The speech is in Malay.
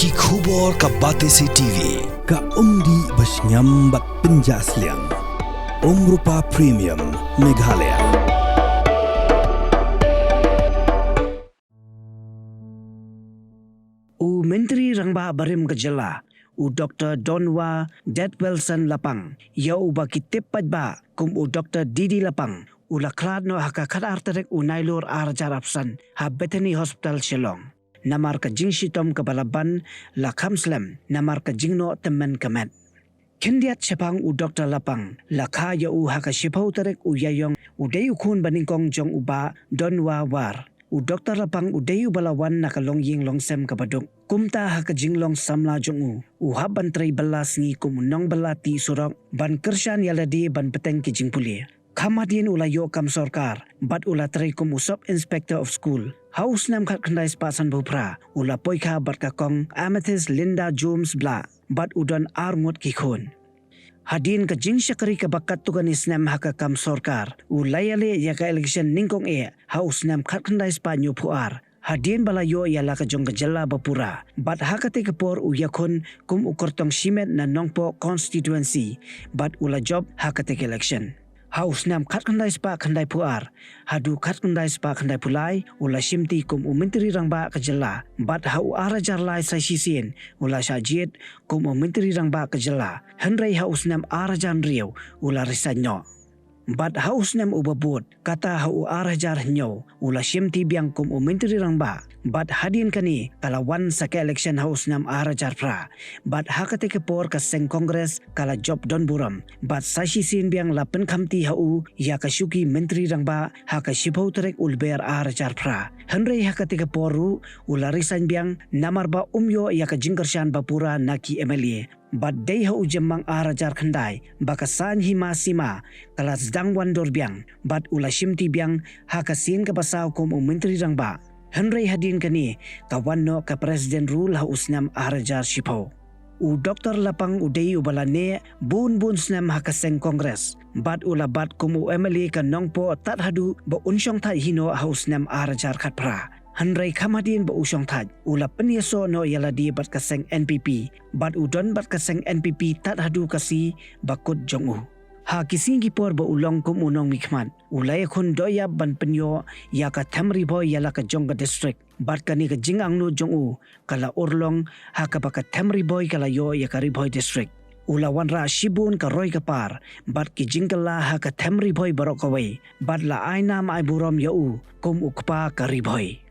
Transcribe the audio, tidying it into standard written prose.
Ki khubor ka Batesi TV. Ka umdi basnyam bak penjaslian. Rupa Premium Meghalaya. Menteri Rangba Barim Gejala Dr. Donwa Wilson Lapang ba kitip ba Dr. Didi Lapang laklad no hakakadar terek nailur arjar apsan Bethany Hospital Shillong namar ka jingsitom kabalaban lakamslem namar ka jingno temen kamet Kendiat sepang Dr. Lapang lakha hakashipau terek yayong dayukun baningkong jong uba Donwa war Dr. Lapang udayu balawan nakalongying longsem kabadok. Kumta hakajinglong samla jongu. Haban tray balas ngi kumunong balati surok. Ban kersyan yaladi ban peteng kijing puli. Kamadien ulayo kam sorkar. Bat ula tray kumusop inspector of school. Haus nam kat kendai spasan bupra. Ula poika bat kakong Amethyst Linda Jones bla. Bat udon arngut kikun. Hadin ka jing syakari ka bakat tugan isnam haka kam sorkar. Ulayale ya ka election ningkong haus nam kat kendai spanyo puar. Hadin balayo ya la ka jong gejala bapura. Bat haka te kapor yakun kum ukortong shimet na nongpo constituency. Bat ula job haka te election. Haus nam kat kendai spa kendai puar. Hadu kat kendai spa kendai pulai. Ula shimti kum Menteri Rangba Kejala. Bat hau arajar lai sai sisin. Ula syajid kum Menteri Rangba Kejala. Henry haus nam arajan riau. Ula risanyo. Bat haus nam ubabut. Kata hau arajar nyo. Ula shimti biang kum Menteri Rangba. Bat hadin kani kalawan saka election haus nam arajar pra. Bat hakate kepor ka seng kongres kala job don buram. Bat sashi sin biang lapen kamti hau ya kasyuki Menteri Rangba haka shipau terek ulber arajar pra. Henry hakate keporu ularisan biang namarba umyo ya ka jingkersyan bapura naki MLA. Bat day hau jemang arajar kendai bakasan hima sima kala sedang wandor biang. Bat ula shimti biang haka sin kabasaw kum Menteri Rangba. Henry hadin kani kawanno ka Presiden Rule haus nam arajar shipau. Dr. Lapang uday ubalane bun snam hakaseng kongres. Bat ula bat kumu MLA ka nongpo tat hadu ba unsyong taj hino haus nam arajar katpra. Henry kamadin ba usyong taj. Ula penyeso no yaladi bat kaseng NPP. Bat udon bat kaseng NPP tat hadu kasi bakut jongu. Kising kipor ba ulong kum unong mikmat. Ulay kun doya ban penyo ya ka Tamri boy yala ka Jongga district. Bat kani ka jingang no jongu kala urlong haka ba ka Tamri boy kala yo ya ka Riboy district. Ulawan ra shibun ka Roy kapar. Bat ki jingkala haka Tamri boy barok away. Bat la ay nam ay burom yau kum ukpa ka Riboy.